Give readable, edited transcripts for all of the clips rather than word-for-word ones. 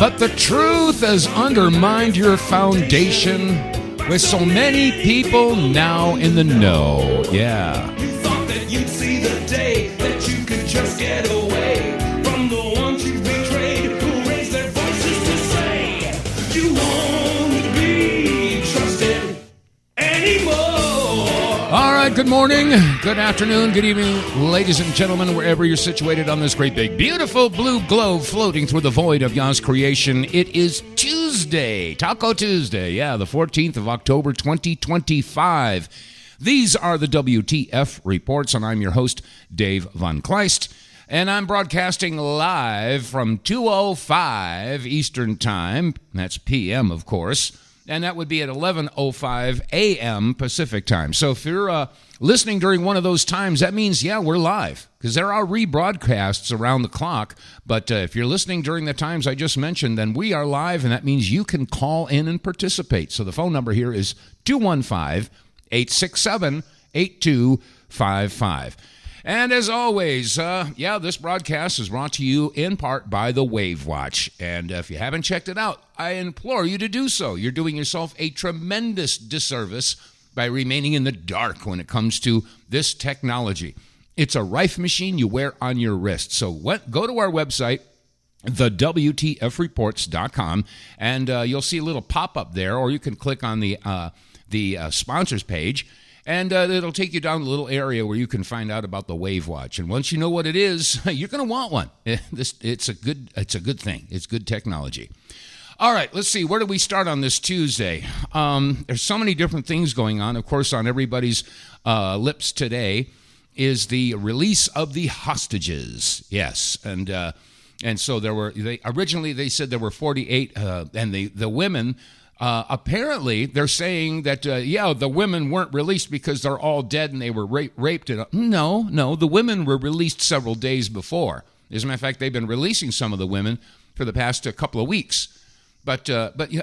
But the truth has undermined your foundation with so many people now in the know. Yeah. You thought that you'd see the day that you could just get away from the ones you betrayed, who raised their voices to say you won't be trusted anymore. All right, good morning, good afternoon, good evening, ladies and gentlemen, wherever you're situated on this great big beautiful blue globe floating through the void of Yah's creation. It is Tuesday, Taco Tuesday, the 14th of October, 2025. These are the WTF reports, and I'm your host, Dave vonKleist, and I'm broadcasting live from 2:05 Eastern Time. That's PM, of course, and that would be at 11:05 a.m. Pacific Time. So if you're listening during one of those times, that means, we're live, because there are rebroadcasts around the clock. But if you're listening during the times I just mentioned, then we are live, and that means you can call in and participate. So the phone number here is 215-867-8255. And as always, this broadcast is brought to you in part by the Wave Watch. And if you haven't checked it out, I implore you to do so. You're doing yourself a tremendous disservice by remaining in the dark when it comes to this technology. It's a Rife machine you wear on your wrist. So go to our website, TheWTFReports.com, and you'll see a little pop-up there, or you can click on the sponsors page, and it'll take you down a little area where you can find out about the Wave Watch. And once you know what it is, you're going to want one. It's a good thing. It's good technology. All right, let's see. Where do we start on this Tuesday? There's so many different things going on. Of course, on everybody's lips today is the release of the hostages. Yes, and so originally they said there were 48, and the women. Apparently, they're saying that, the women weren't released because they're all dead and they were raped. No, the women were released several days before. As a matter of fact, they've been releasing some of the women for the past couple of weeks. But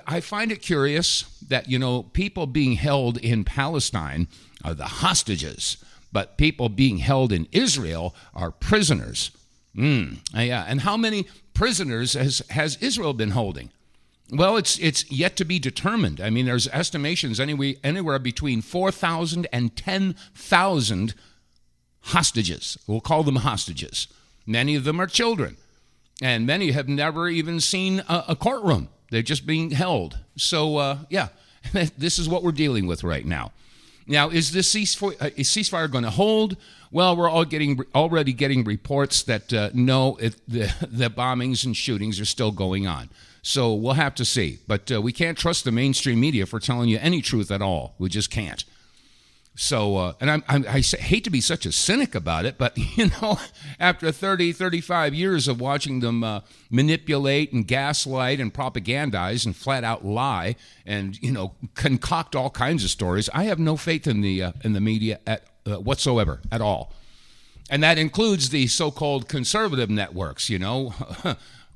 I find it curious that, people being held in Palestine are the hostages, but people being held in Israel are prisoners. And how many prisoners has Israel been holding? Well, it's yet to be determined. I mean, there's estimations anywhere between 4,000 and 10,000 hostages. We'll call them hostages. Many of them are children, and many have never even seen a courtroom. They're just being held. So, this is what we're dealing with right now. Now, is this ceasefire going to hold? Well, we're already getting reports that the bombings and shootings are still going on. So we'll have to see. But we can't trust the mainstream media for telling you any truth at all. We just can't. So, and I hate to be such a cynic about it, but, after 30, 35 years of watching them manipulate and gaslight and propagandize and flat out lie and, concoct all kinds of stories, I have no faith in the media whatsoever at all. And that includes the so-called conservative networks,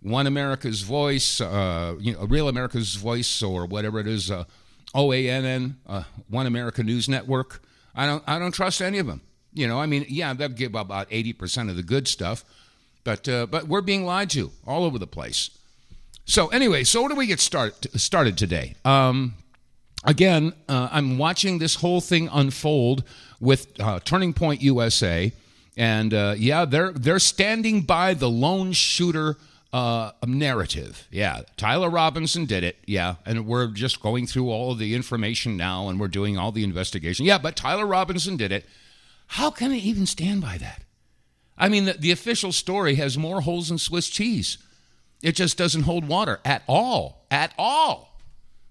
One America's Voice, Real America's Voice, or whatever it is, OANN, One America News Network. I don't trust any of them. They'll give about 80% of the good stuff, but we're being lied to all over the place. So anyway, where do we get started today? Again, I'm watching this whole thing unfold with Turning Point USA, and they're standing by the lone shooter narrative. Tyler Robinson did it. And we're just going through all of the information now, and we're doing all the investigation. But Tyler Robinson did it. How can I even stand by that? I mean, the official story has more holes than Swiss cheese. It just doesn't hold water at all.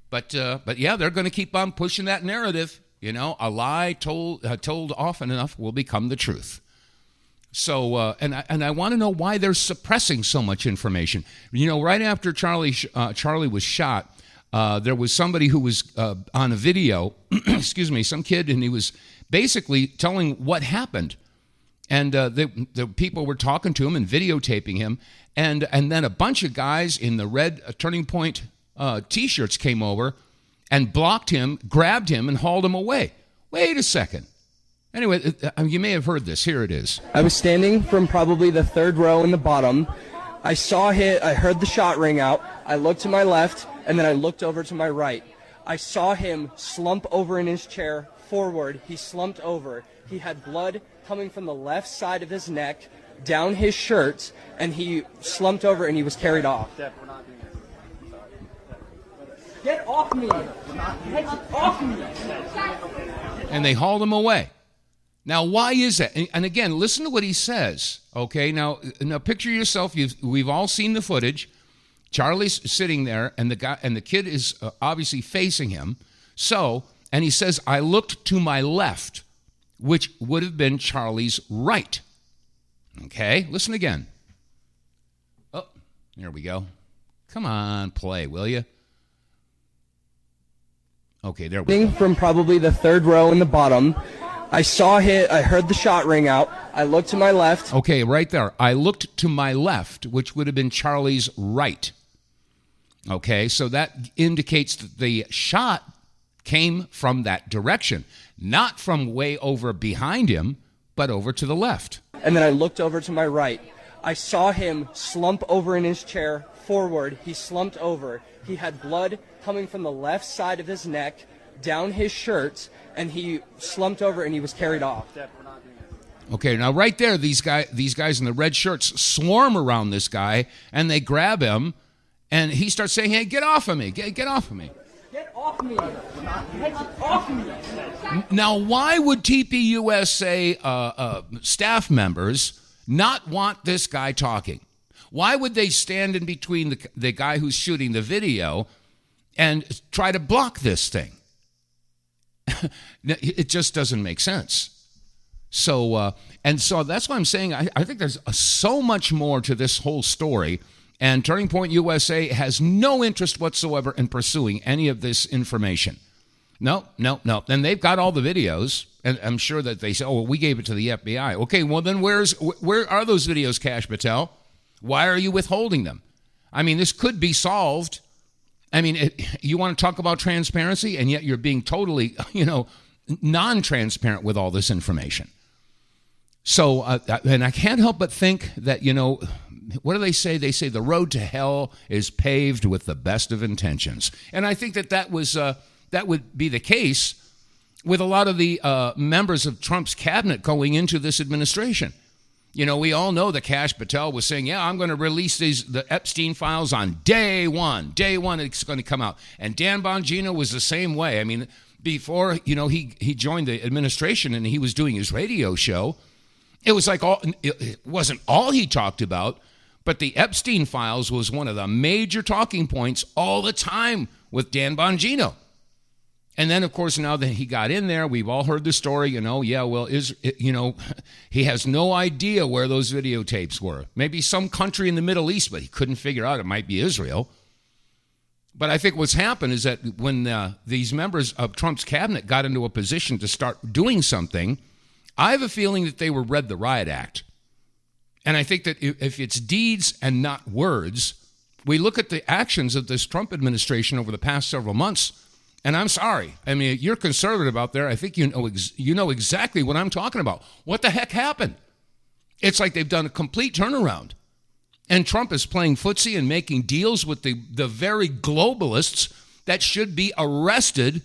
But they're going to keep on pushing that narrative. A lie told often enough will become the truth. So, and I want to know why they're suppressing so much information. Right after Charlie was shot, there was somebody who was on a video, some kid, and he was basically telling what happened. And the people were talking to him and videotaping him. And then a bunch of guys in the red Turning Point T-shirts came over and blocked him, grabbed him, and hauled him away. Wait a second. Anyway, you may have heard this. Here it is. I was standing from probably the third row in the bottom. I saw a hit. I heard the shot ring out. I looked to my left, and then I looked over to my right. I saw him slump over in his chair forward. He slumped over. He had blood coming from the left side of his neck down his shirt, and he slumped over and he was carried off. Get off me! Get off me! And they hauled him away. Now, why is that? And again, listen to what he says. Okay, now picture yourself. We've all seen the footage. Charlie's sitting there, and the kid is obviously facing him. So, and he says, "I looked to my left," which would have been Charlie's right. Okay, listen again. Oh, here we go. Come on, play, will you? Okay, there we go. From probably the third row in the bottom. I saw hit. I heard the shot ring out. I looked to my left. Okay, right there. I looked to my left, which would have been Charlie's right. Okay, so that indicates that the shot came from that direction, not from way over behind him, but over to the left. And then I looked over to my right. I saw him slump over in his chair forward. He slumped over. He had blood coming from the left side of his neck down his shirt, and he slumped over and he was carried off. Okay, now right there, these guys in the red shirts swarm around this guy, and they grab him, and he starts saying, "Hey, get off of me! Get off of me! Get off me! Get off me!" Now, why would TPUSA staff members not want this guy talking? Why would they stand in between the guy who's shooting the video and try to block this thing? It just doesn't make sense. So that's why I'm saying I think there's so much more to this whole story, and Turning Point USA has no interest whatsoever in pursuing any of this information. No. And they've got all the videos, and I'm sure that they say, "Oh, well, we gave it to the FBI." Okay, well then where are those videos, Kash Patel? Why are you withholding them? I mean, this could be solved. I mean, you want to talk about transparency, and yet you're being totally, non-transparent with all this information. So, and I can't help but think that, what do they say? They say the road to hell is paved with the best of intentions. And I think that would be the case with a lot of the members of Trump's cabinet going into this administration. We all know that Kash Patel was saying, "Yeah, I'm going to release the Epstein files on day one. Day one, it's going to come out." And Dan Bongino was the same way. I mean, before he joined the administration and he was doing his radio show, it was like it wasn't all he talked about, but the Epstein files was one of the major talking points all the time with Dan Bongino. And then, of course, now that he got in there, we've all heard the story, he has no idea where those videotapes were. Maybe some country in the Middle East, but he couldn't figure out it might be Israel. But I think what's happened is that when these members of Trump's cabinet got into a position to start doing something, I have a feeling that they were read the Riot Act. And I think that if it's deeds and not words, we look at the actions of this Trump administration over the past several months. And I'm sorry. I mean, you're conservative out there. I think you know exactly what I'm talking about. What the heck happened? It's like they've done a complete turnaround. And Trump is playing footsie and making deals with the very globalists that should be arrested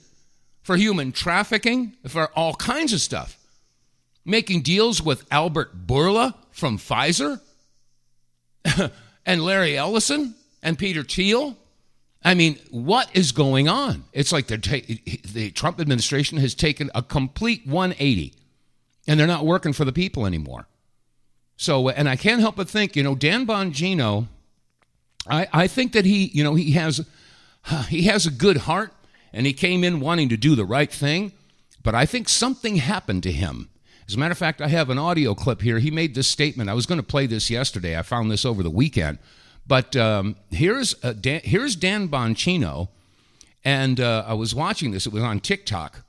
for human trafficking, for all kinds of stuff. Making deals with Albert Bourla from Pfizer and Larry Ellison and Peter Thiel. I mean, what is going on? It's like the Trump administration has taken a complete 180, and they're not working for the people anymore. So, and I can't help but think, Dan Bongino, I think that he has a good heart, and he came in wanting to do the right thing, but I think something happened to him. As a matter of fact, I have an audio clip here. He made this statement. I was going to play this yesterday. I found this over the weekend. But here's Dan Bongino, and I was watching this. It was on TikTok,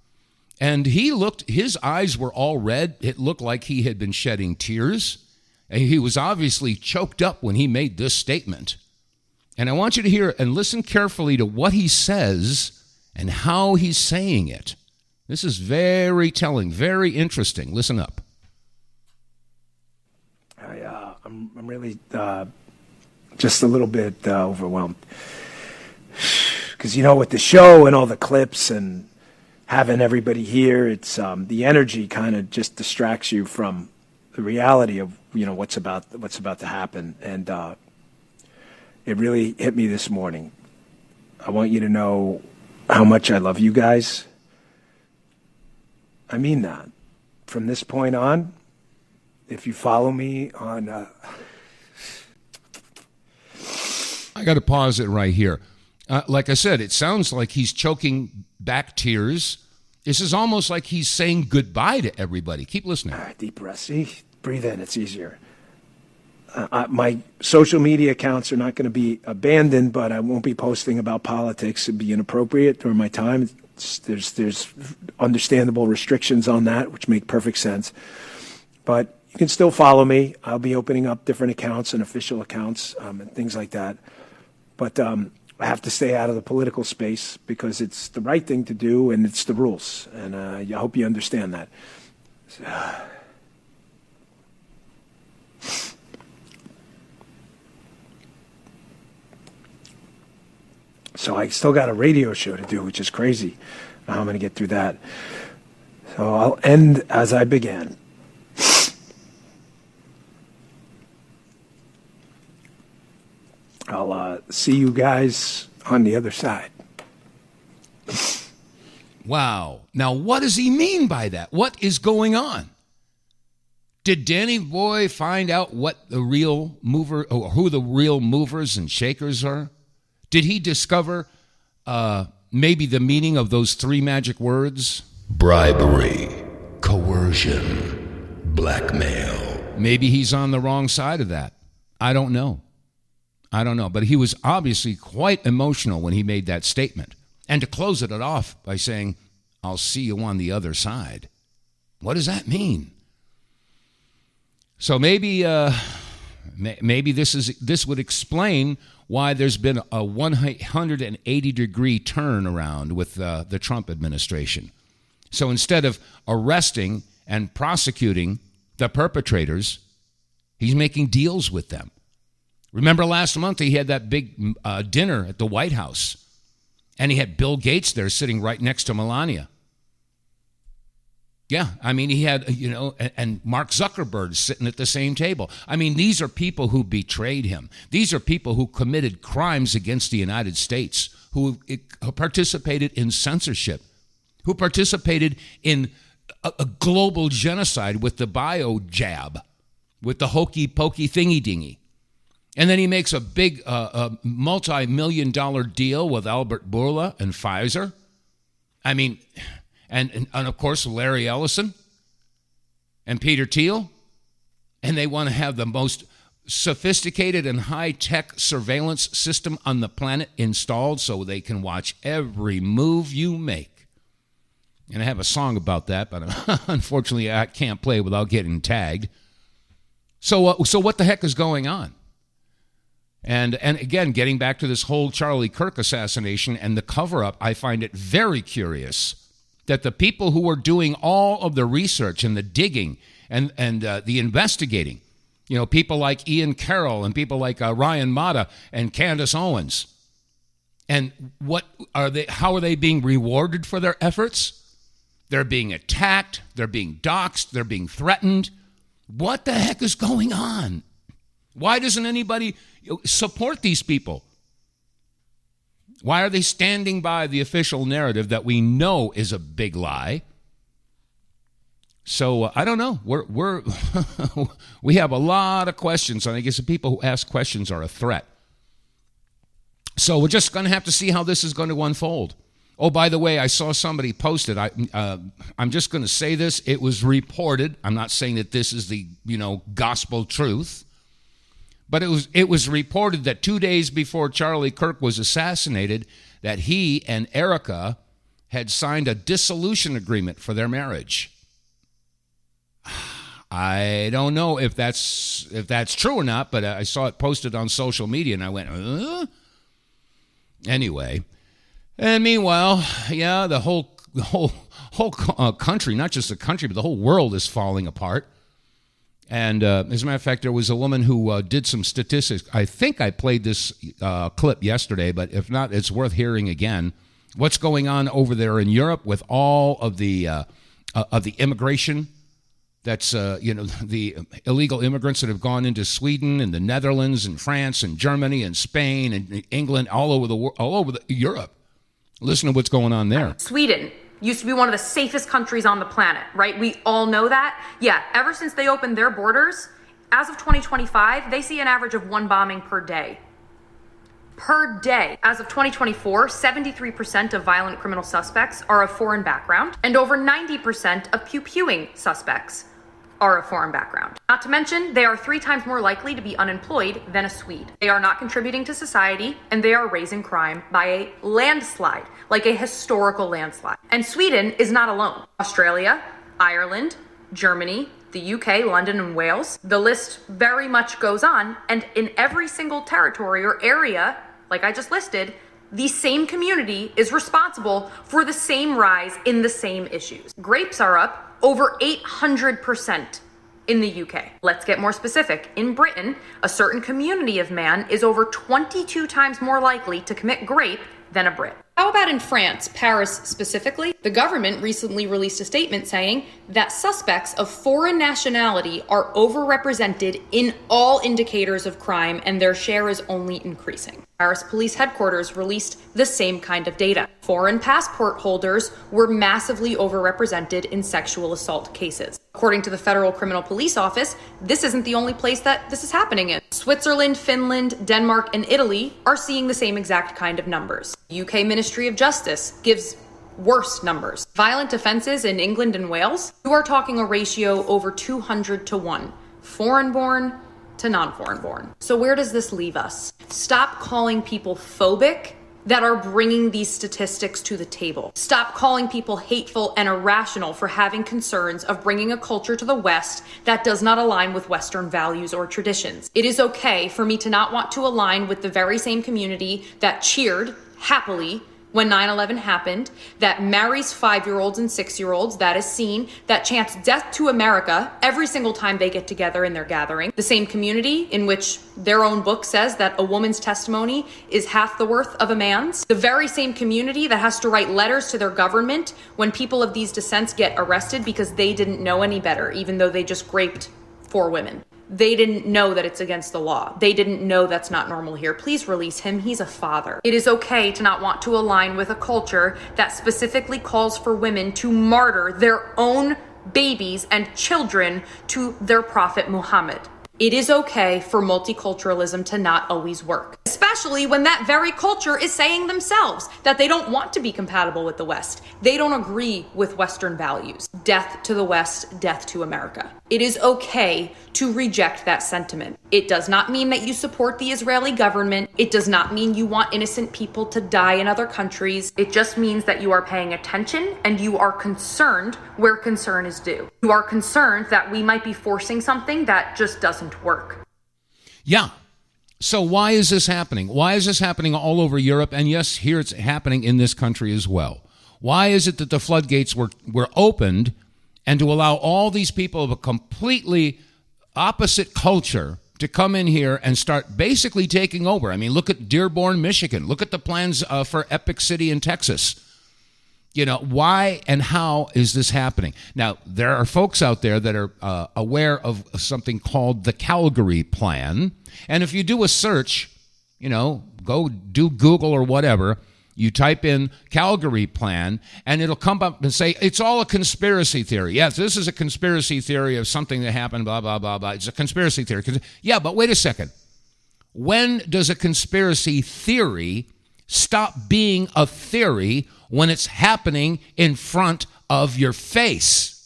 and his eyes were all red. It looked like he had been shedding tears, and he was obviously choked up when he made this statement. And I want you to hear and listen carefully to what he says and how he's saying it. This is very telling, very interesting. Listen up. I'm really just a little bit overwhelmed. Because, with the show and all the clips and having everybody here, it's the energy kind of just distracts you from the reality of, what's about to happen. And it really hit me this morning. I want you to know how much I love you guys. I mean that. From this point on, if you follow me on... I got to pause it right here. Like I said, it sounds like he's choking back tears. This is almost like he's saying goodbye to everybody. Keep listening. All right, deep breath. See? Breathe in. It's easier. My social media accounts are not going to be abandoned, but I won't be posting about politics. It'd be inappropriate during my time. There's understandable restrictions on that, which make perfect sense. But you can still follow me. I'll be opening up different accounts and official accounts and things like that. But I have to stay out of the political space because it's the right thing to do and it's the rules. And I hope you understand that. So I still got a radio show to do, which is crazy. How I'm going to get through that. So I'll end as I began. I'll see you guys on the other side. Wow. Now, what does he mean by that? What is going on? Did Danny Boy find out what the real mover, or who the real movers and shakers are? Did he discover maybe the meaning of those three magic words? Bribery, coercion, blackmail. Maybe he's on the wrong side of that. I don't know. But he was obviously quite emotional when he made that statement. And to close it off by saying, I'll see you on the other side. What does that mean? So maybe this would explain why there's been a 180-degree turnaround with the Trump administration. So instead of arresting and prosecuting the perpetrators, he's making deals with them. Remember last month he had that big dinner at the White House, and he had Bill Gates there sitting right next to Melania. Yeah, I mean, he had, and Mark Zuckerberg sitting at the same table. I mean, these are people who betrayed him. These are people who committed crimes against the United States, who participated in censorship, who participated in a global genocide with the bio jab, with the hokey pokey thingy dingy. And then he makes a big multi-million-dollar deal with Albert Bourla and Pfizer. I mean, and of course, Larry Ellison and Peter Thiel. And they want to have the most sophisticated and high-tech surveillance system on the planet installed so they can watch every move you make. And I have a song about that, but unfortunately I can't play without getting tagged. So what the heck is going on? And again, getting back to this whole Charlie Kirk assassination and the cover-up, I find it very curious that the people who are doing all of the research and the digging and the investigating, people like Ian Carroll and people like Ryan Mata and Candace Owens, and how are they being rewarded for their efforts? They're being attacked, they're being doxxed, they're being threatened. What the heck is going on? Why doesn't anybody support these people? Why are they standing by the official narrative that we know is a big lie? So I don't know. We have a lot of questions, and I guess the people who ask questions are a threat. So we're just going to have to see how this is going to unfold. Oh, by the way, I saw somebody post it. I'm just going to say this. It was reported. I'm not saying that this is the gospel truth. But it was reported that 2 days before Charlie Kirk was assassinated, that he and Erica had signed a dissolution agreement for their marriage. I don't know if that's true or not, but I saw it posted on social media, and I went, Anyway, and meanwhile, yeah, the whole country, not just the country, but the whole world is falling apart. And as a matter of fact, there was a woman who did some statistics. I think I played this clip yesterday, but if not, it's worth hearing again. What's going on over there in Europe with all of the immigration? That's the illegal immigrants that have gone into Sweden and the Netherlands and France and Germany and Spain and England, all over Europe. Listen to what's going on there. Sweden used to be one of the safest countries on the planet, right? We all know that. Yeah, ever since they opened their borders, as of 2025, they see an average of 1 bombing per day. Per day. As of 2024, 73% of violent criminal suspects are of foreign background, and over 90% of pew-pewing suspects are of foreign background. Not to mention, they are 3 times more likely to be unemployed than a Swede. They are not contributing to society, and they are raising crime by a landslide, like a historical landslide. And Sweden is not alone. Australia, Ireland, Germany, the UK, London, and Wales. The list very much goes on, and in every single territory or area, like I just listed, the same community is responsible for the same rise in the same issues. Grapes are up over 800% in the UK. Let's get more specific. In Britain, a certain community of man is over 22 times more likely to commit grape than a Brit. How about in France, Paris specifically? The government recently released a statement saying that suspects of foreign nationality are overrepresented in all indicators of crime, and their share is only increasing. Paris Police Headquarters released the same kind of data. Foreign passport holders were massively overrepresented in sexual assault cases. According to the Federal Criminal Police Office, this isn't the only place that this is happening in. Switzerland, Finland, Denmark, and Italy are seeing the same exact kind of numbers. The UK Ministry of Justice gives worse numbers. Violent offenses in England and Wales, you are talking a ratio over 200 to 1. Foreign-born to non-foreign-born. So where does this leave us? Stop calling people phobic that are bringing these statistics to the table. Stop calling people hateful and irrational for having concerns of bringing a culture to the West that does not align with Western values or traditions. It is okay for me to not want to align with the very same community that cheered happily when 9/11 happened, that marries 5-year-olds and 6-year-olds, that is seen, that chants death to America every single time they get together in their gathering. The same community in which their own book says that a woman's testimony is half the worth of a man's. The very same community that has to write letters to their government when people of these descents get arrested because they didn't know any better, even though they just raped 4 women. They didn't know that it's against the law. They didn't know that's not normal here. Please release him. He's a father. It is okay to not want to align with a culture that specifically calls for women to martyr their own babies and children to their prophet Muhammad. It is okay for multiculturalism to not always work, especially when that very culture is saying themselves that they don't want to be compatible with the West. They don't agree with Western values. Death to the West, death to America. It is okay to reject that sentiment. It does not mean that you support the Israeli government. It does not mean you want innocent people to die in other countries. It just means that you are paying attention and you are concerned where concern is due. You are concerned that we might be forcing something that just doesn't work. Yeah. So why is this happening? Why is this happening all over Europe? And yes, here it's happening in this country as well. Why is it that the floodgates were opened and to allow all these people of a completely opposite culture to come in here and start basically taking over? I mean, look at Dearborn, Michigan. Look at the plans for Epic City in Texas. You know, why and how is this happening? Now, there are folks out there that are aware of something called the Kalgeri Plan. And if you do a search, you know, go do Google or whatever, you type in Kalgeri Plan, and it'll come up and say, it's all a conspiracy theory. Yes, this is a conspiracy theory of something that happened, blah, blah, blah, blah. It's a conspiracy theory. Yeah, but wait a second. When does a conspiracy theory stop being a theory when it's happening in front of your face?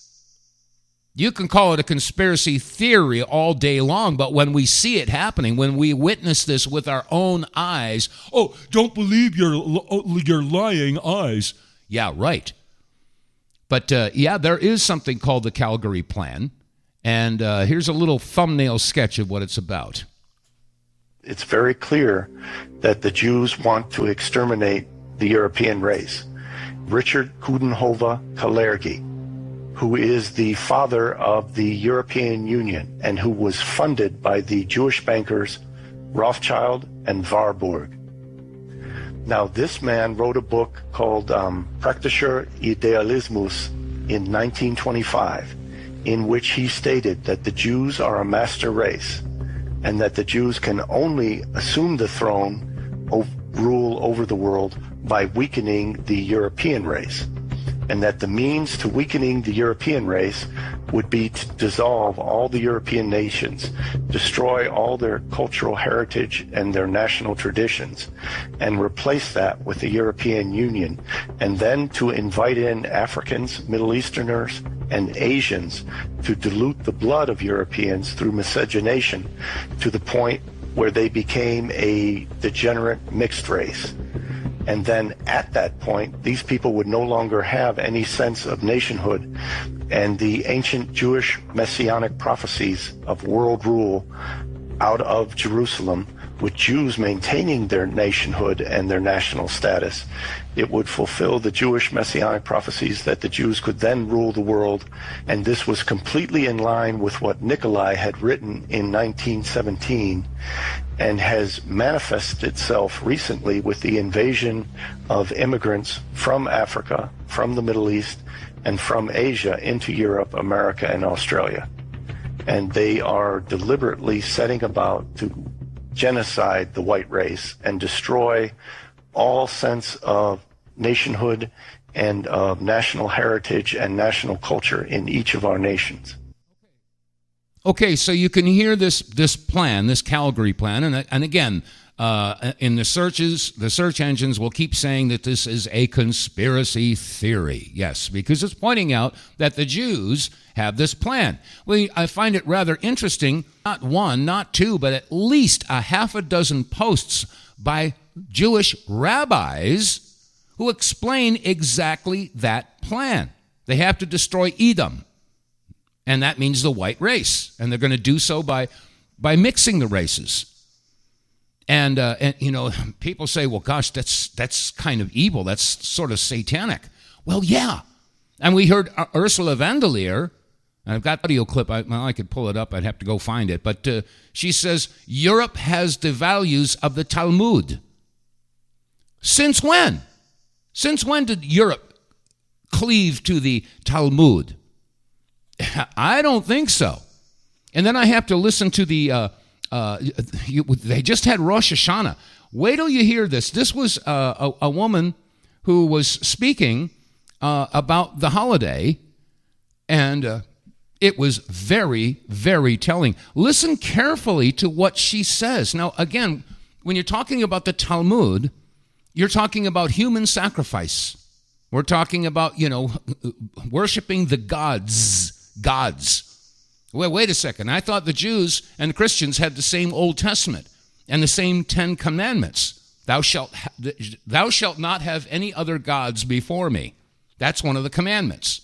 You can call it a conspiracy theory all day long, but when we see it happening, when we witness this with our own eyes, oh, don't believe your lying eyes. Yeah, right. But yeah, there is something called the Kalgeri Plan, and here's a little thumbnail sketch of what it's about. It's very clear that the Jews want to exterminate the European race. Richard Coudenhove Kalergi who is the father of the European Union and who was funded by the Jewish bankers Rothschild and Warburg. Now, this man wrote a book called Praktischer Idealismus in 1925, in which he stated that the Jews are a master race and that the Jews can only assume the throne of rule over the world by weakening the European race, and that the means to weakening the European race would be to dissolve all the European nations, destroy all their cultural heritage and their national traditions, and replace that with the European Union, and then to invite in Africans, Middle Easterners, and Asians to dilute the blood of Europeans through miscegenation to the point where they became a degenerate mixed race. And then at that point, these people would no longer have any sense of nationhood, and the ancient Jewish messianic prophecies of world rule out of Jerusalem, with Jews maintaining their nationhood and their national status, it would fulfill the Jewish messianic prophecies that the Jews could then rule the world. And this was completely in line with what Nikolai had written in 1917 and has manifested itself recently with the invasion of immigrants from Africa, from the Middle East, and from Asia into Europe, America, and Australia. And they are deliberately setting about to genocide the white race and destroy all sense of nationhood and of national heritage and national culture in each of our nations. Okay, so you can hear this plan, this Kalgeri Plan, and again, in the search engines will keep saying that this is a conspiracy theory. Yes, because it's pointing out that the Jews have this plan. Well, I find it rather interesting, not one, not two, but at least a half a dozen posts by Jewish rabbis who explain exactly that plan. They have to destroy Edom, and that means the white race, and they're going to do so by mixing the races. And you know, people say, well, gosh, that's kind of evil. That's sort of satanic. Well, yeah. And we heard Ursula von der Leyen, and I've got an audio clip. I could pull it up. I'd have to go find it. But she says, Europe has the values of the Talmud. Since when? Since when did Europe cleave to the Talmud? I don't think so. And then I have to listen to the... they just had Rosh Hashanah. Wait till you hear this. This was a woman who was speaking about the holiday, and it was very, very telling. Listen carefully to what she says. Now, again, when you're talking about the Talmud, you're talking about human sacrifice. We're talking about, worshiping the gods. Well, wait a second. I thought the Jews and Christians had the same Old Testament and the same 10 commandments. Thou shalt not have any other gods before me. That's one of the commandments.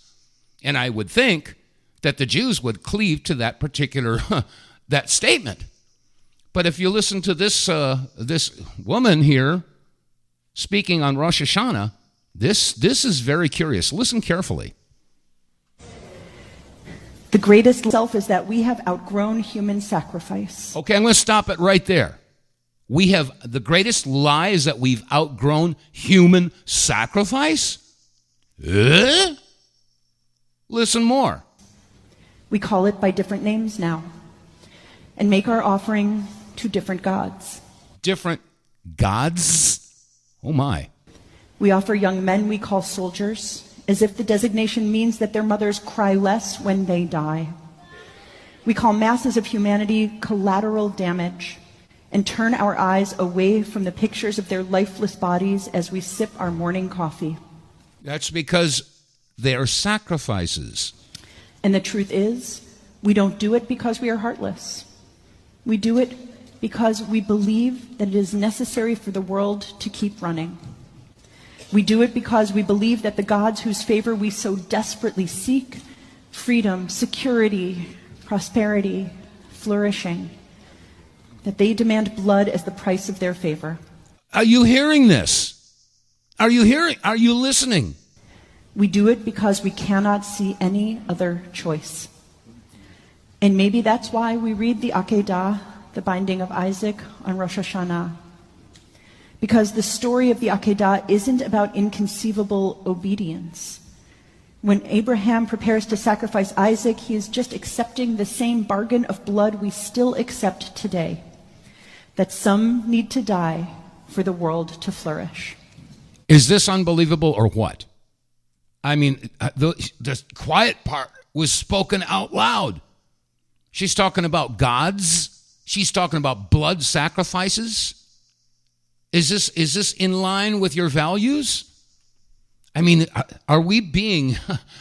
And I would think that the Jews would cleave to that particular that statement. But if you listen to this woman here speaking on Rosh Hashanah, this is very curious. Listen carefully. The greatest self is that we have outgrown human sacrifice. Okay, I'm going to stop it right there. The greatest lie is that we've outgrown human sacrifice? Listen more. We call it by different names now and make our offering to different gods. Different gods? Oh my. We offer young men we call soldiers, as if the designation means that their mothers cry less when they die. We call masses of humanity collateral damage and turn our eyes away from the pictures of their lifeless bodies as we sip our morning coffee. That's because they're sacrifices. And the truth is, we don't do it because we are heartless. We do it because we believe that it is necessary for the world to keep running. We do it because we believe that the gods whose favor we so desperately seek, freedom, security, prosperity, flourishing, that they demand blood as the price of their favor. Are you hearing this? Are you listening? We do it because we cannot see any other choice. And maybe that's why we read the Akedah, the binding of Isaac, on Rosh Hashanah. Because the story of the Akedah isn't about inconceivable obedience. When Abraham prepares to sacrifice Isaac, he is just accepting the same bargain of blood we still accept today, that some need to die for the world to flourish. Is this unbelievable or what? I mean, the quiet part was spoken out loud. She's talking about gods. She's talking about blood sacrifices. Is this in line with your values? I mean, are we being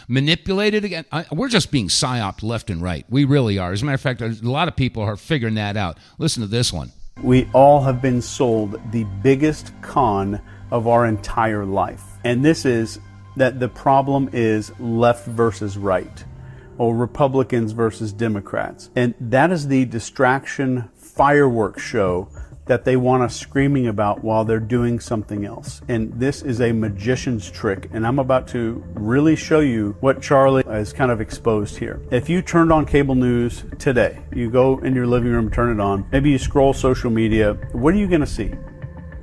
manipulated again? We're just being psyoped left and right. We really are. As a matter of fact, a lot of people are figuring that out. Listen to this one. We all have been sold the biggest con of our entire life. And this is that the problem is left versus right, or Republicans versus Democrats. And that is the distraction fireworks show that they want us screaming about while they're doing something else. And this is a magician's trick, and I'm about to really show you what Charlie has kind of exposed here. If you turned on cable news today, you go in your living room, turn it on, maybe you scroll social media, what are you gonna see?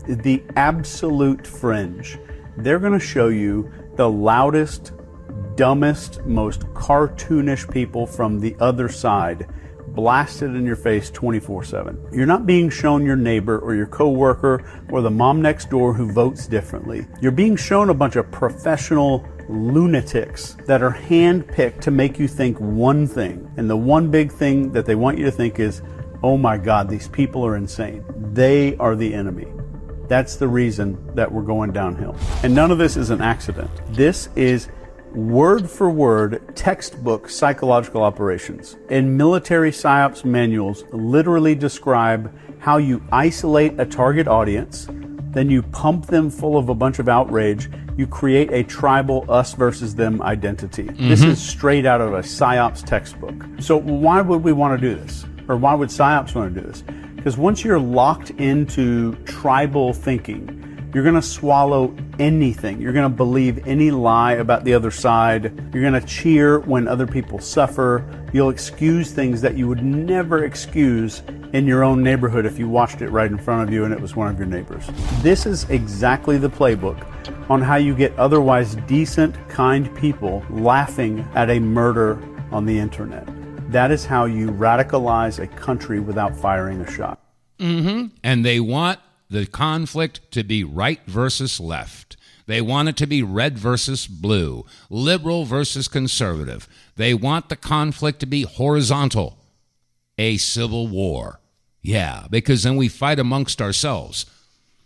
The absolute fringe. They're gonna show you the loudest, dumbest, most cartoonish people from the other side blasted in your face 24/7. You're not being shown your neighbor or your coworker or the mom next door who votes differently. You're being shown a bunch of professional lunatics that are handpicked to make you think one thing. And the one big thing that they want you to think is, oh my God, these people are insane. They are the enemy. That's the reason that we're going downhill. And none of this is an accident. This is word for word textbook psychological operations. And military psyops manuals literally describe how you isolate a target audience, then you pump them full of a bunch of outrage, you create a tribal us versus them identity. This is straight out of a psyops textbook. So why would we want to do this? Or why would psyops want to do this? Because once you're locked into tribal thinking, you're going to swallow anything. You're going to believe any lie about the other side. You're going to cheer when other people suffer. You'll excuse things that you would never excuse in your own neighborhood if you watched it right in front of you and it was one of your neighbors. This is exactly the playbook on how you get otherwise decent, kind people laughing at a murder on the internet. That is how you radicalize a country without firing a shot. And they want the conflict to be right versus left. They want it to be red versus blue, liberal versus conservative. They want the conflict to be horizontal, a civil war. Yeah, because then we fight amongst ourselves.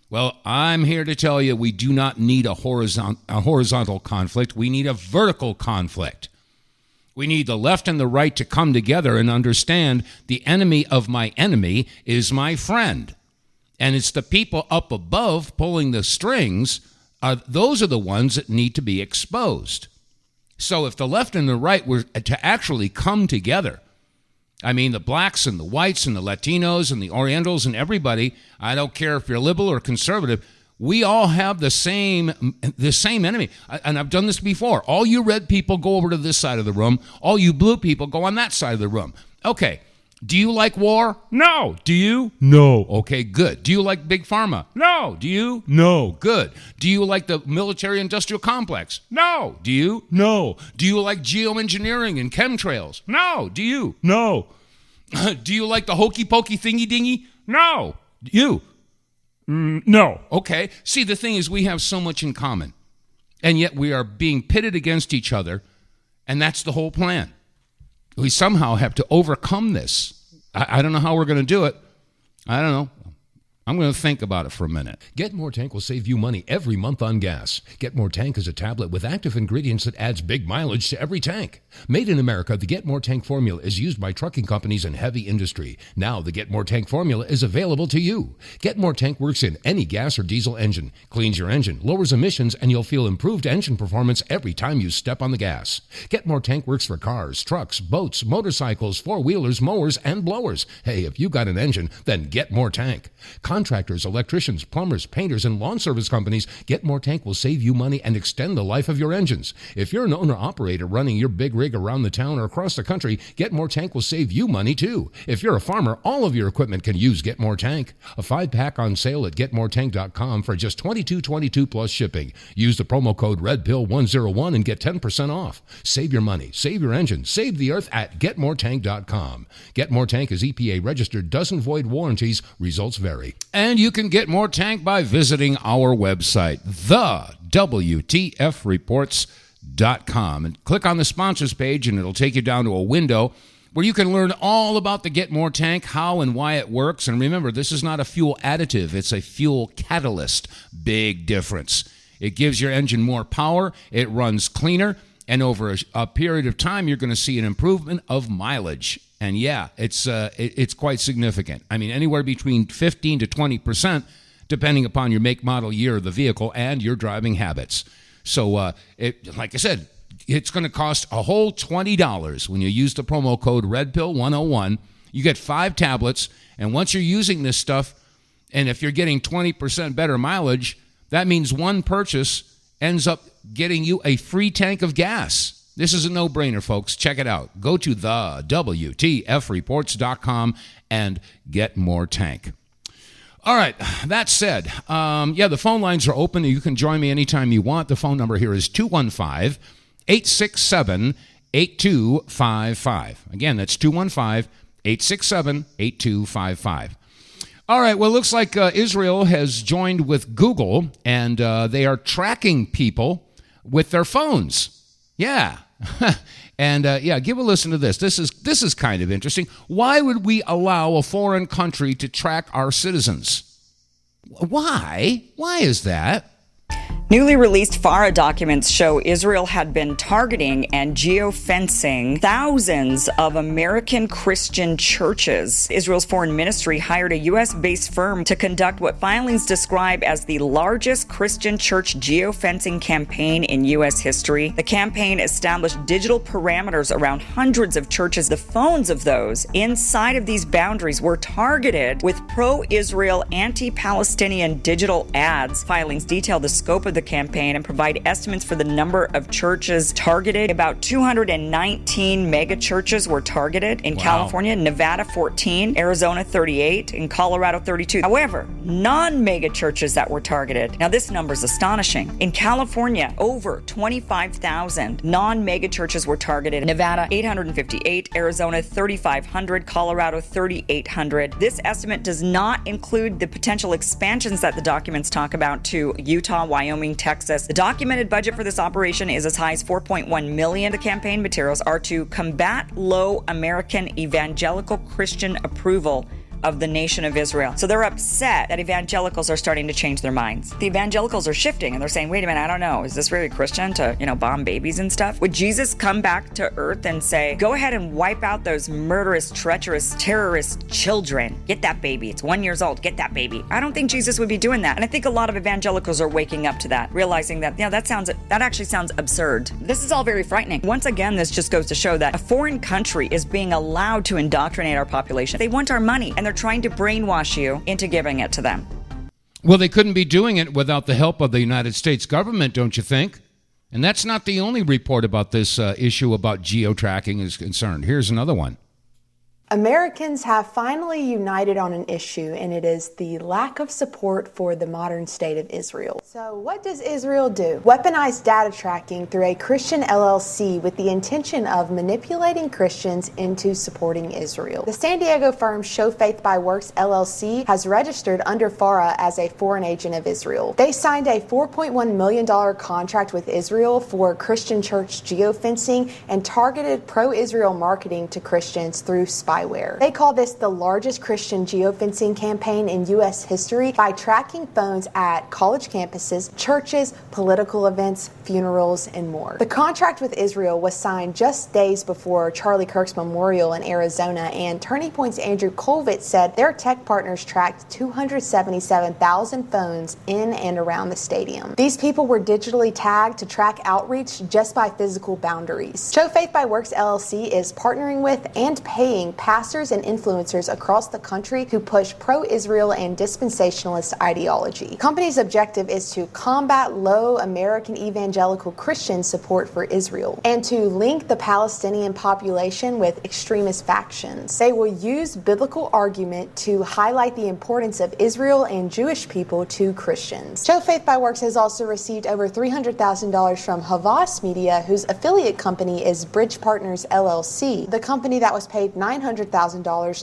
Well, I'm here to tell you we do not need a horizontal conflict. We need a vertical conflict. We need the left and the right to come together and understand the enemy of my enemy is my friend. And it's the people up above pulling the strings. Those are the ones that need to be exposed. So if the left and the right were to actually come together, I mean, the blacks and the whites and the Latinos and the Orientals and everybody, I don't care if you're liberal or conservative, we all have the same enemy. And I've done this before. All you red people go over to this side of the room. All you blue people go on that side of the room. Okay. Do you like war? No. Do you? No. Okay, good. Do you like big pharma? No. Do you? No. Good. Do you like the military-industrial complex? No. Do you? No. Do you like geoengineering and chemtrails? No. Do you? No. Do you like the hokey-pokey thingy-dingy? No. You? No. Okay. See, the thing is we have so much in common, and yet we are being pitted against each other, and that's the whole plan. We somehow have to overcome this. I don't know how we're going to do it. I don't know. I'm going to think about it for a minute. Get More Tank will save you money every month on gas. Get More Tank is a tablet with active ingredients that adds big mileage to every tank. Made in America, the Get More Tank formula is used by trucking companies and heavy industry. Now the Get More Tank formula is available to you. Get More Tank works in any gas or diesel engine, cleans your engine, lowers emissions, and you'll feel improved engine performance every time you step on the gas. Get More Tank works for cars, trucks, boats, motorcycles, four-wheelers, mowers, and blowers. Hey, if you got an engine, then Get More Tank. contractors, electricians, plumbers, painters, and lawn service companies, Get More Tank will save you money and extend the life of your engines. If you're an owner-operator running your big rig around the town or across the country, Get More Tank will save you money too. If you're a farmer, all of your equipment can use Get More Tank. A 5-pack on sale at GetMoreTank.com for just $22.22 plus shipping. Use the promo code REDPILL101 and get 10% off. Save your money, save your engine, save the earth at GetMoreTank.com. Get More Tank is EPA registered, doesn't void warranties, results vary. And you can get more tank by visiting our website, TheWTFReports.com. And click on the sponsors page and it'll take you down to a window where you can learn all about the Get More Tank, how and why it works. And remember, this is not a fuel additive, it's a fuel catalyst. Big difference. It gives your engine more power, it runs cleaner, and over a period of time, you're going to see an improvement of mileage. And yeah, it's quite significant. I mean, anywhere between 15 to 20%, depending upon your make, model, year of the vehicle and your driving habits. So, like I said, it's going to cost a whole $20 when you use the promo code REDPILL101. You get 5 tablets, and once you're using this stuff, and if you're getting 20% better mileage, that means one purchase ends up getting you a free tank of gas. This is a no-brainer, folks. Check it out. Go to TheWTFReports.com and get more tank. All right, that said, the phone lines are open. You can join me anytime you want. The phone number here is 215-867-8255. Again, that's 215-867-8255. All right, well, it looks like Israel has joined with Google, and they are tracking people with their phones. Yeah. And give a listen to this. This is kind of interesting. Why would we allow a foreign country to track our citizens? Why? Why is that? Newly released FARA documents show Israel had been targeting and geofencing thousands of American Christian churches. Israel's foreign ministry hired a U.S.-based firm to conduct what filings describe as the largest Christian church geofencing campaign in U.S. history. The campaign established digital parameters around hundreds of churches. The phones of those inside of these boundaries were targeted with pro-Israel, anti-Palestinian digital ads. Filings detail the scope of the campaign and provide estimates for the number of churches targeted. About 219 mega churches were targeted in California, Nevada 14, Arizona 38, and Colorado 32. However, non-mega churches that were targeted. Now this number is astonishing. In California, over 25,000 non-mega churches were targeted. Nevada 858, Arizona 3,500, Colorado 3,800. This estimate does not include the potential expansions that the documents talk about to Utah, Wyoming, Texas. The documented budget for this operation is as high as $4.1 million. The campaign materials are to combat low American evangelical Christian approval of the nation of Israel. So they're upset that evangelicals are starting to change their minds. The evangelicals are shifting and they're saying, wait a minute, I don't know, is this really Christian to, bomb babies and stuff? Would Jesus come back to earth and say, go ahead and wipe out those murderous, treacherous, terrorist children? Get that baby. It's 1 year old. Get that baby. I don't think Jesus would be doing that. And I think a lot of evangelicals are waking up to that, realizing that, that actually sounds absurd. This is all very frightening. Once again, this just goes to show that a foreign country is being allowed to indoctrinate our population. They want our money and they're trying to brainwash you into giving it to them. Well, they couldn't be doing it without the help of the United States government, don't you think? And that's not the only report about this issue about geo-tracking is concerned. Here's another one. Americans have finally united on an issue, and it is the lack of support for the modern state of Israel. So what does Israel do? Weaponize data tracking through a Christian LLC with the intention of manipulating Christians into supporting Israel. The San Diego firm Show Faith by Works LLC has registered under FARA as a foreign agent of Israel. They signed a $4.1 million contract with Israel for Christian church geofencing and targeted pro-Israel marketing to Christians through spyware. They call this the largest Christian geofencing campaign in U.S. history by tracking phones at college campuses, churches, political events, funerals, and more. The contract with Israel was signed just days before Charlie Kirk's memorial in Arizona, and Turning Point's Andrew Colvitz said their tech partners tracked 277,000 phones in and around the stadium. These people were digitally tagged to track outreach just by physical boundaries. Show Faith by Works LLC is partnering with and paying pastors and influencers across the country who push pro-Israel and dispensationalist ideology. The company's objective is to combat low American evangelical Christian support for Israel and to link the Palestinian population with extremist factions. They will use biblical argument to highlight the importance of Israel and Jewish people to Christians. Show Faith by Works has also received over $300,000 from Havas Media, whose affiliate company is Bridge Partners LLC, the company that was paid $900,000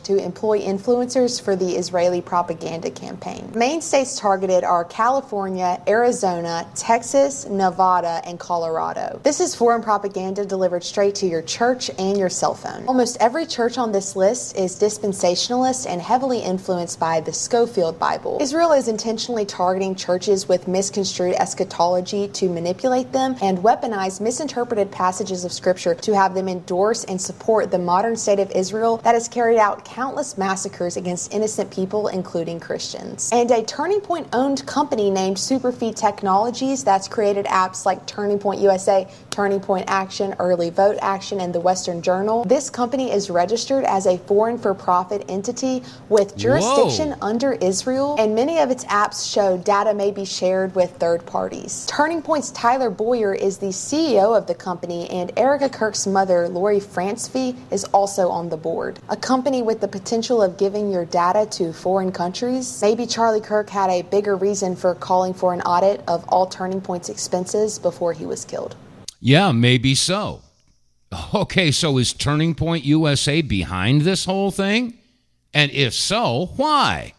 to employ influencers for the Israeli propaganda campaign. Main states targeted are California, Arizona, Texas, Nevada, and Colorado. This is foreign propaganda delivered straight to your church and your cell phone. Almost every church on this list is dispensationalist and heavily influenced by the Schofield Bible. Israel is intentionally targeting churches with misconstrued eschatology to manipulate them and weaponize misinterpreted passages of Scripture to have them endorse and support the modern state of Israel that has carried out countless massacres against innocent people, including Christians. And a Turning Point-owned company named Superfeed Technologies that's created apps like Turning Point USA, Turning Point Action, Early Vote Action, and the Western Journal. This company is registered as a foreign for-profit entity with jurisdiction under Israel, and many of its apps show data may be shared with third parties. Turning Point's Tyler Boyer is the CEO of the company, and Erica Kirk's mother, Lori Francevy, is also on the board. A company with the potential of giving your data to foreign countries? Maybe Charlie Kirk had a bigger reason for calling for an audit of all Turning Point's expenses before he was killed. Yeah, maybe so. Okay, so is Turning Point USA behind this whole thing? And if so, why?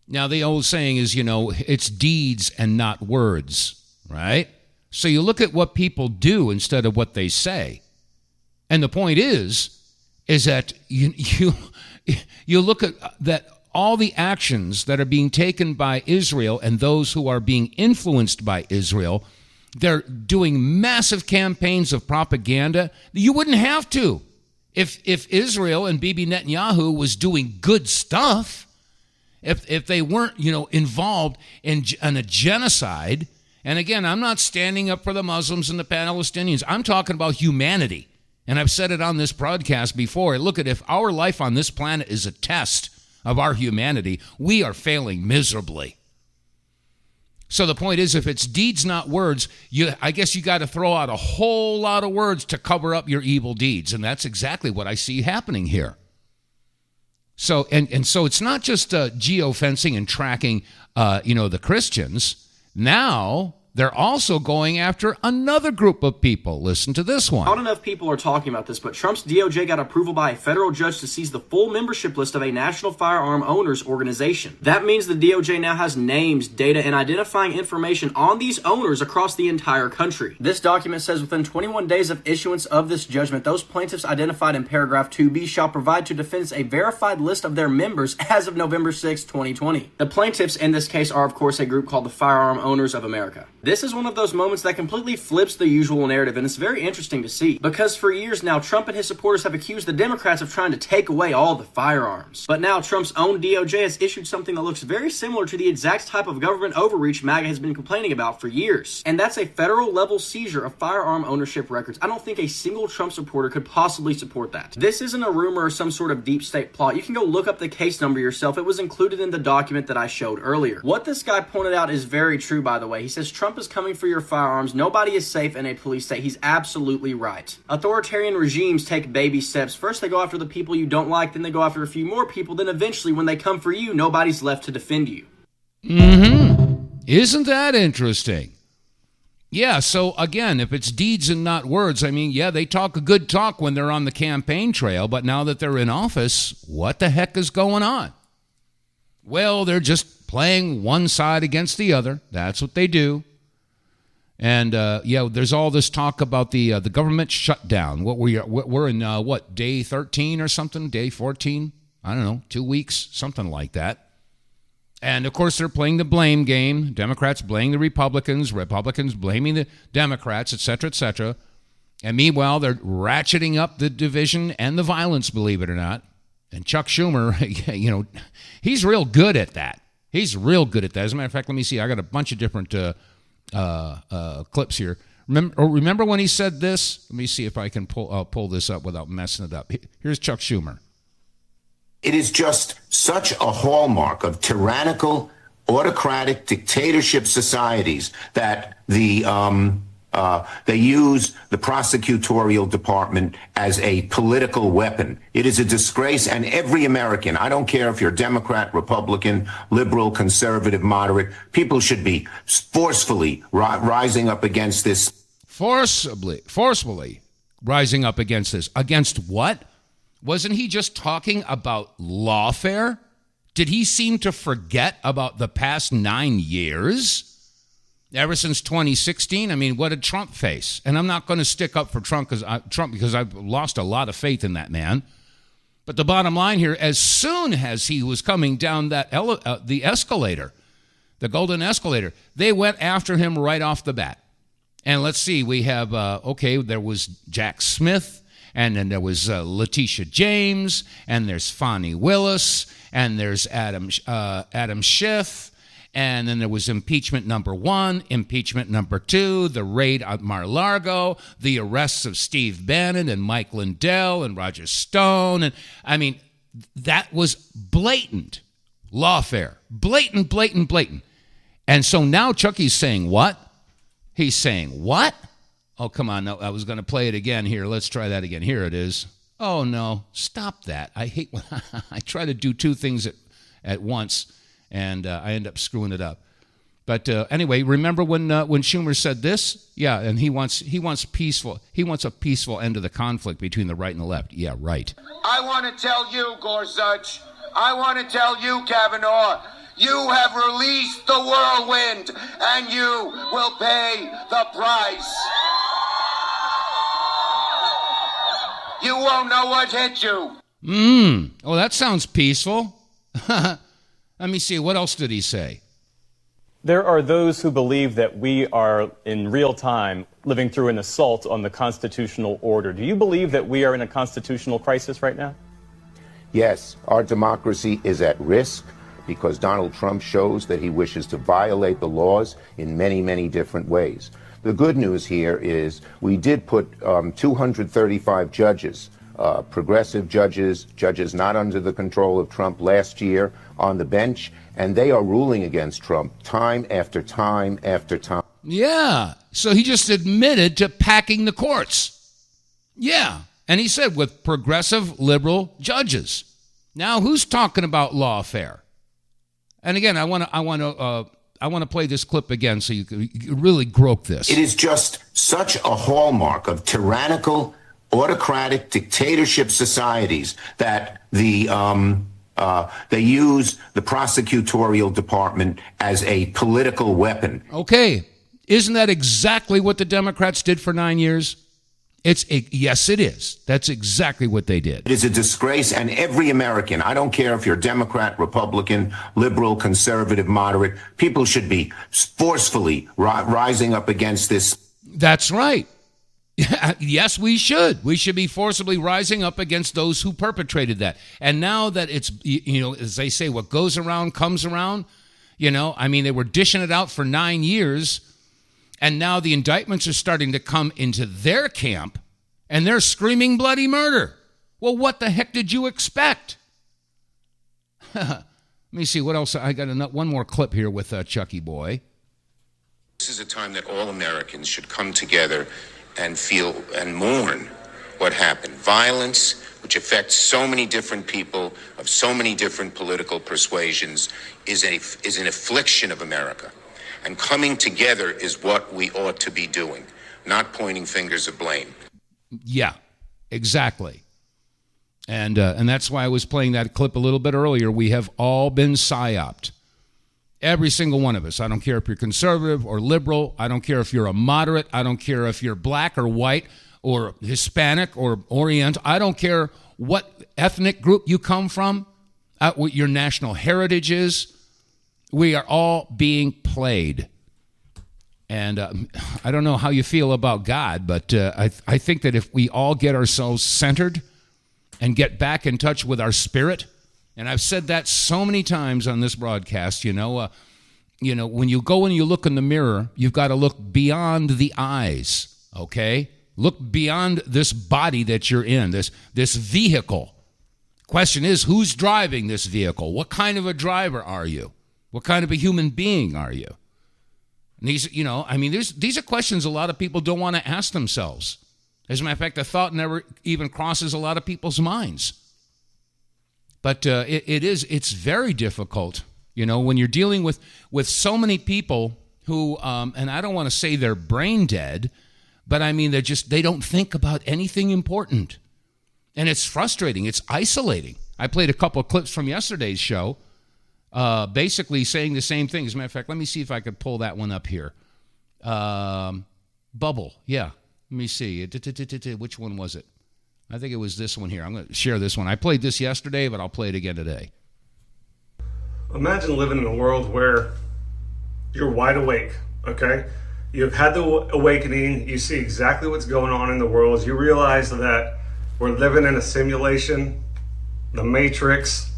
Now, the old saying is, it's deeds and not words, right? So you look at what people do instead of what they say. And the point is that you look at that all the actions that are being taken by Israel and those who are being influenced by Israel, they're doing massive campaigns of propaganda. You wouldn't have to. If Israel and Bibi Netanyahu was doing good stuff, if they weren't, involved in a genocide, and again, I'm not standing up for the Muslims and the Palestinians. I'm talking about humanity. And I've said it on this broadcast before. Look at if our life on this planet is a test of our humanity, we are failing miserably. So the point is, if it's deeds, not words, I guess you got to throw out a whole lot of words to cover up your evil deeds. And that's exactly what I see happening here. So, and so it's not just geofencing and tracking, the Christians. Now they're also going after another group of people. Listen to this one. Not enough people are talking about this, but Trump's DOJ got approval by a federal judge to seize the full membership list of a national firearm owners organization. That means the DOJ now has names, data, and identifying information on these owners across the entire country. This document says within 21 days of issuance of this judgment, those plaintiffs identified in paragraph 2B shall provide to defendants a verified list of their members as of November 6, 2020. The plaintiffs in this case are, of course, a group called the Firearm Owners of America. This is one of those moments that completely flips the usual narrative, and it's very interesting to see, because for years now, Trump and his supporters have accused the Democrats of trying to take away all the firearms. But now Trump's own DOJ has issued something that looks very similar to the exact type of government overreach MAGA has been complaining about for years, and that's a federal level seizure of firearm ownership records. I don't think a single Trump supporter could possibly support that. This isn't a rumor or some sort of deep state plot. You can go look up the case number yourself. It was included in the document that I showed earlier. What this guy pointed out is very true, by the way. He says Trump is coming for your firearms. Nobody is safe in a police state. He's absolutely right. Authoritarian regimes take baby steps. First they go after the people you don't like, then they go after a few more people, then eventually when they come for you, nobody's left to defend you. Isn't that interesting? Yeah, so again, if it's deeds and not words, they talk a good talk when they're on the campaign trail, but now that they're in office, what the heck is going on? Well, they're just playing one side against the other. That's what they do. And there's all this talk about the government shutdown. We're in day 13 or something, day 14? I don't know, 2 weeks, something like that. And of course they're playing the blame game. Democrats blaming the Republicans, Republicans blaming the Democrats, et cetera, et cetera. And meanwhile, they're ratcheting up the division and the violence, believe it or not. And Chuck Schumer, he's real good at that. He's real good at that. As a matter of fact, let me see. I got a bunch of different clips here. Remember when he said this? Let me see if I can pull this up without messing it up. Here's Chuck Schumer. It is just such a hallmark of tyrannical, autocratic dictatorship societies that they use the prosecutorial department as a political weapon. It is a disgrace, and every American, I don't care if you're Democrat, Republican, liberal, conservative, moderate, people should be forcefully rising up against this. Forcefully rising up against this. Against what? Wasn't he just talking about lawfare? Did he seem to forget about the past 9 years? Ever since 2016, I mean, what did Trump face? And I'm not going to stick up for Trump because I've lost a lot of faith in that man. But the bottom line here, as soon as he was coming down that the escalator, the golden escalator, they went after him right off the bat. And let's see, we have, there was Jack Smith, and then there was Letitia James, and there's Fani Willis, and there's Adam Schiff, and then there was impeachment number 1, impeachment number 2, the raid at Mar-a-Lago, the arrests of Steve Bannon and Mike Lindell and Roger Stone. And I mean, that was blatant lawfare. Blatant. And so now Chucky's saying what? He's saying what? Oh, come on. No, I was going to play it again here. Let's try that again. Here it is. Oh, no. Stop that. I hate when I try to do two things at once, and I end up screwing it up. But anyway, remember when Schumer said this? Yeah, and he wants peaceful. He wants a peaceful end to the conflict between the right and the left. Yeah, right. I want to tell you, Gorsuch. I want to tell you, Kavanaugh. You have released the whirlwind, and you will pay the price. You won't know what hit you. Oh, that sounds peaceful. Let me see. What else did he say? There are those who believe that we are, in real time, living through an assault on the constitutional order. Do you believe that we are in a constitutional crisis right now? Yes, our democracy is at risk because Donald Trump shows that he wishes to violate the laws in many, many different ways. The good news here is we did put 235 judges, progressive judges not under the control of Trump last year on the bench, and they are ruling against Trump time after time after time. Yeah, so he just admitted to packing the courts. Yeah, and he said with progressive liberal judges. Now, who's talking about lawfare? And again, I want to play this clip again so you can really grope this. It is just such a hallmark of tyrannical, autocratic dictatorship societies that they use the prosecutorial department as a political weapon. Okay, isn't that exactly what the Democrats did for 9 years? Yes, it is. That's exactly what they did. It is a disgrace, and every American, I don't care if you're Democrat, Republican, liberal, conservative, moderate, people should be forcefully rising up against this. That's right. Yes, we should. We should be forcibly rising up against those who perpetrated that. And now that it's, as they say, what goes around comes around, they were dishing it out for 9 years. And now the indictments are starting to come into their camp, and they're screaming bloody murder. Well, what the heck did you expect? Let me see what else. I got one more clip here with Chucky Boy. This is a time that all Americans should come together and feel and mourn what happened. Violence, which affects so many different people of so many different political persuasions, is an affliction of America. And coming together is what we ought to be doing, not pointing fingers of blame. Yeah, exactly. And that's why I was playing that clip a little bit earlier. We have all been psyoped. Every single one of us. I don't care if you're conservative or liberal. I don't care if you're a moderate. I don't care if you're black or white or Hispanic or Orient. I don't care what ethnic group you come from, what your national heritage is. We are all being played. And I don't know how you feel about God, but I think that if we all get ourselves centered and get back in touch with our spirit, and I've said that so many times on this broadcast, when you go and you look in the mirror, you've got to look beyond the eyes, okay? Look beyond this body that you're in, this vehicle. Question is, who's driving this vehicle? What kind of a driver are you? What kind of a human being are you? And these are questions a lot of people don't want to ask themselves. As a matter of fact, the thought never even crosses a lot of people's minds. But it's very difficult, when you're dealing with so many people who, and I don't want to say they're brain dead, but I mean, they don't think about anything important. And it's frustrating. It's isolating. I played a couple of clips from yesterday's show, basically saying the same thing. As a matter of fact, let me see if I could pull that one up here. Bubble, yeah. Let me see. Which one was it? I think it was this one here. I'm going to share this one. I played this yesterday, but I'll play it again today. Imagine living in a world where you're wide awake, okay? You've had the awakening. You see exactly what's going on in the world. You realize that we're living in a simulation, the Matrix,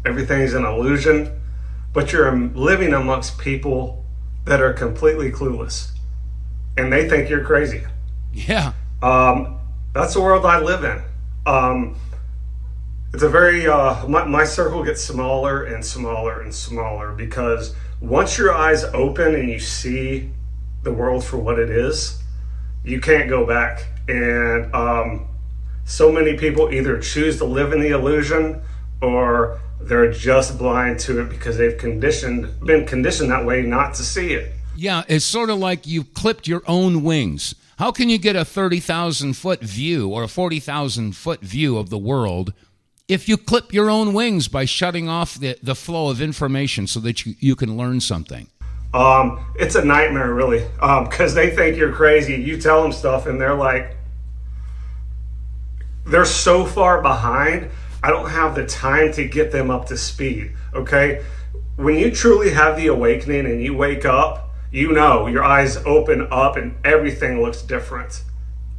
everything's an illusion, but you're living amongst people that are completely clueless, and they think you're crazy. Yeah. That's the world I live in. It's a very, my circle gets smaller and smaller and smaller, because once your eyes open and you see the world for what it is, you can't go back. And so many people either choose to live in the illusion, or they're just blind to it because they've been conditioned that way not to see it. Yeah, it's sort of like you've clipped your own wings. How can you get a 30,000-foot view or a 40,000-foot view of the world if you clip your own wings by shutting off the flow of information so that you can learn something? It's a nightmare, really, because they think you're crazy. You tell them stuff, and they're so far behind, I don't have the time to get them up to speed, okay? When you truly have the awakening and you wake up, your eyes open up and everything looks different.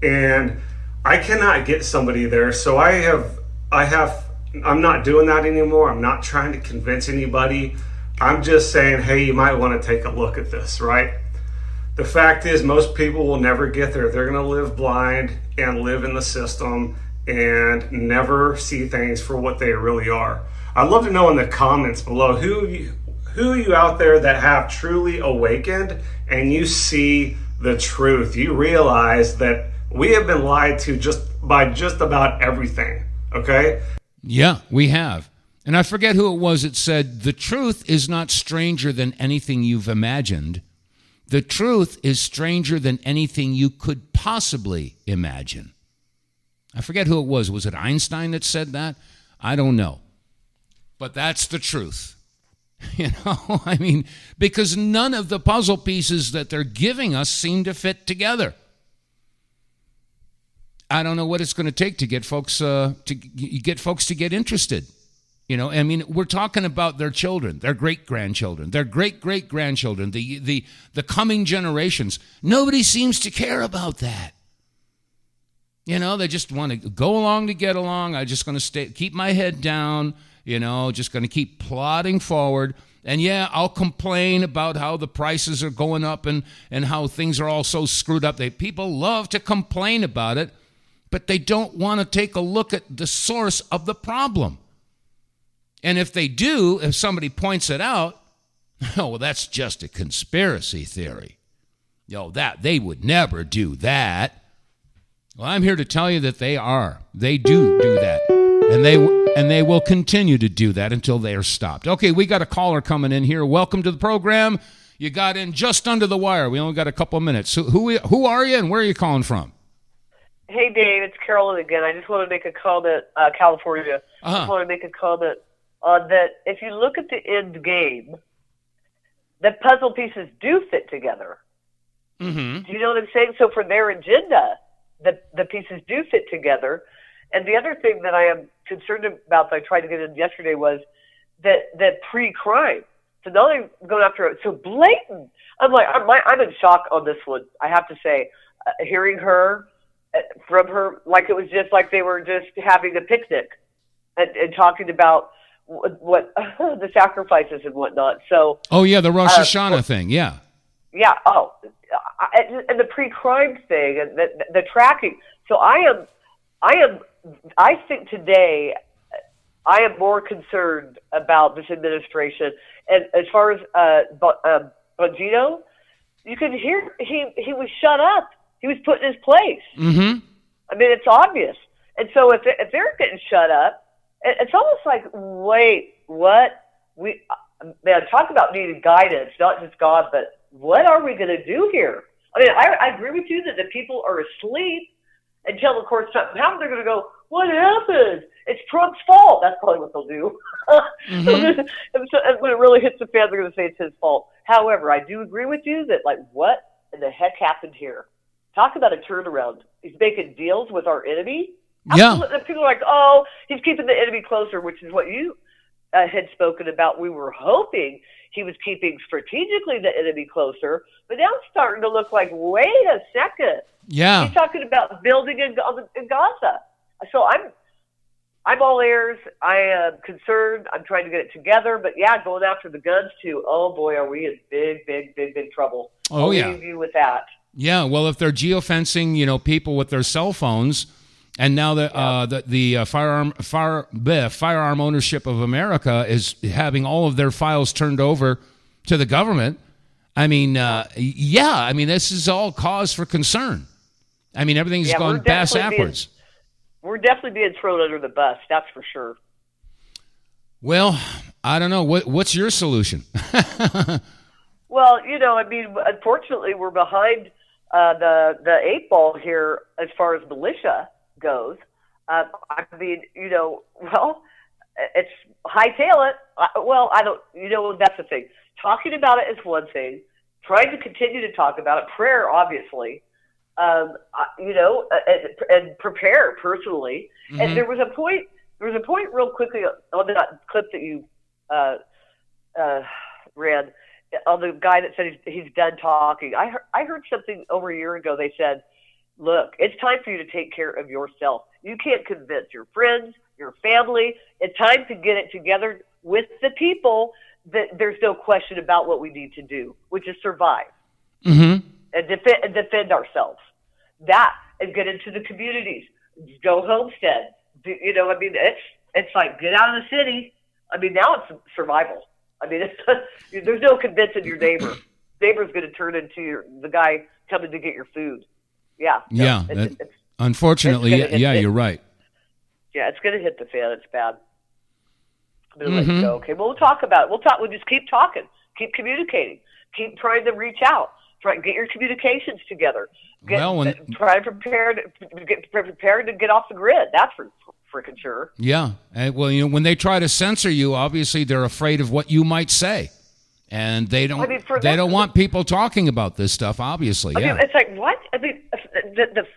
And I cannot get somebody there. So I'm not doing that anymore. I'm not trying to convince anybody. I'm just saying, hey, you might want to take a look at this, right? The fact is, most people will never get there. They're going to live blind and live in the system and never see things for what they really are. I'd love to know in the comments below, who are you out there that have truly awakened and you see the truth? You realize that we have been lied to by just about everything, okay? Yeah, we have. And I forget who it was that said, the truth is not stranger than anything you've imagined. The truth is stranger than anything you could possibly imagine. I forget who it was. Was it Einstein that said that? I don't know. But that's the truth. Because none of the puzzle pieces that they're giving us seem to fit together. I don't know what it's going to take to get folks to get interested. We're talking about their children, their great-grandchildren, their great-great-grandchildren, the coming generations. Nobody seems to care about that. They just want to go along to get along. I'm just going to keep my head down. Just going to keep plodding forward. And yeah, I'll complain about how the prices are going up and how things are all so screwed up. People love to complain about it, but they don't want to take a look at the source of the problem. And if they do, if somebody points it out, that's just a conspiracy theory. That they would never do that. Well, I'm here to tell you that they are. They do that. And they will continue to do that until they are stopped. Okay, we got a caller coming in here. Welcome to the program. You got in just under the wire. We only got a couple of minutes. So who are you and where are you calling from? Hey, Dave, it's Carolyn again. I just want to make a comment, California. I just want to make a comment on that. If you look at the end game, the puzzle pieces do fit together. Mm-hmm. Do you know what I'm saying? So for their agenda, the pieces do fit together. And the other thing that I am concerned about that I tried to get in yesterday was that pre-crime. So now they're going after it so blatant. I'm in shock on this one, I have to say. Hearing from her, like it was just like they were just having a picnic and talking about what the sacrifices and whatnot. So. Oh yeah, the Rosh Hashanah thing. Yeah. Yeah. Oh, and the pre-crime thing and the tracking. So I think today I am more concerned about this administration. And as far as Bongino, you can hear he was shut up. He was put in his place. Mm-hmm. I mean, it's obvious. And so if they're getting shut up, it's almost like, wait, what? Talk about needing guidance, not just God, but what are we going to do here? I mean, I agree with you that the people are asleep until, of course, Trump happens. They're going to go, what happened? It's Trump's fault. That's probably what they'll do. Mm-hmm. And when it really hits the fan, they're going to say it's his fault. However, I do agree with you that, like, what in the heck happened here? Talk about a turnaround. He's making deals with our enemy. Yeah. And people are like, oh, he's keeping the enemy closer, which is what you had spoken about. We were hoping he was keeping strategically the enemy closer, but now it's starting to look like, wait a second. Yeah. He's talking about building in Gaza. So I'm all ears. I am concerned. I'm trying to get it together, but yeah, going after the guns too. Oh boy, are we in big trouble. Oh, yeah. I'll leave you with that. Yeah. Well, if they're geofencing, people with their cell phones. And now the firearm ownership of America is having all of their files turned over to the government. I mean, this is all cause for concern. I mean, everything's gone backwards. We're definitely being thrown under the bus. That's for sure. Well, I don't know. What's your solution? Well, unfortunately, we're behind the 8 ball here as far as militia goes. It's hightail it. That's the thing. Talking about it is one thing. Trying to continue to talk about it. Prayer, obviously. And prepare personally. Mm-hmm. And there was a point real quickly on that clip that you ran on the guy that said he's done talking. I heard something over a year ago. They said, look, it's time for you to take care of yourself. You can't convince your friends, your family. It's time to get it together with the people that there's no question about what we need to do, which is survive mm-hmm. and defend ourselves. That and get into the communities, go homestead. It's like get out of the city. I mean, now it's survival. I mean, there's no convincing your neighbor. Neighbor's going to turn into the guy coming to get your food. Yeah. Yeah. Unfortunately, you're right. Yeah, it's going to hit the fan. It's bad. I'm going to let you go. Okay, well, we'll talk about it. We'll just keep talking, keep communicating, keep trying to reach out, get your communications together. Try to prepare to get off the grid. That's for freaking sure. Yeah. When they try to censor you, obviously they're afraid of what you might say. And they don't. They don't want people talking about this stuff. Obviously, I mean, it's like what? I mean,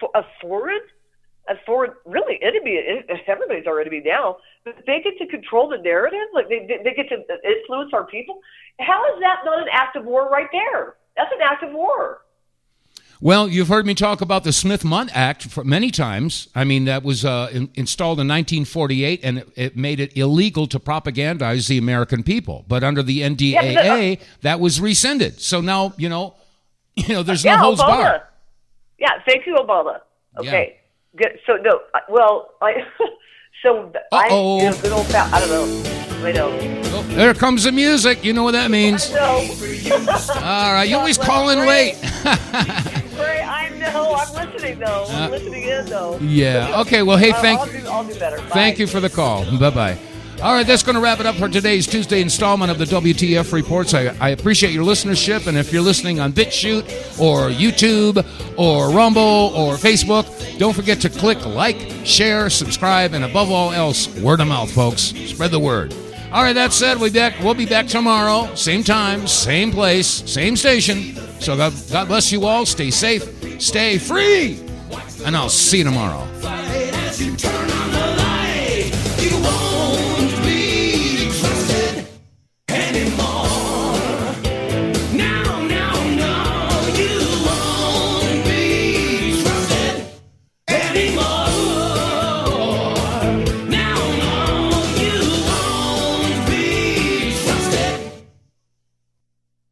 a foreign really enemy. Everybody's our enemy now. But they get to control the narrative. Like they get to influence our people. How is that not an act of war right there? That's an act of war. Well, you've heard me talk about the Smith-Mundt Act many times. I mean, that was installed in 1948, and it made it illegal to propagandize the American people. But under the NDAA, that was rescinded. So now, there's no holds barred. Yeah, thank you, Obama. Okay. Yeah. Good. So, no, well, good old, I don't know. I know. Oh, there comes the music. You know what that means. I know. All right, you always call in late. I know. I'm listening, though. I'm listening in, though. Yeah. Okay, well, hey, I'll do better. Bye. Thank you for the call. Bye-bye. All right, that's going to wrap it up for today's Tuesday installment of the WTF Reports. I appreciate your listenership, and if you're listening on BitChute or YouTube or Rumble or Facebook, don't forget to click like, share, subscribe, and above all else, word of mouth, folks. Spread the word. All right, that said, we'll be back tomorrow, same time, same place, same station. So God bless you all. Stay safe, stay free, and I'll see you tomorrow.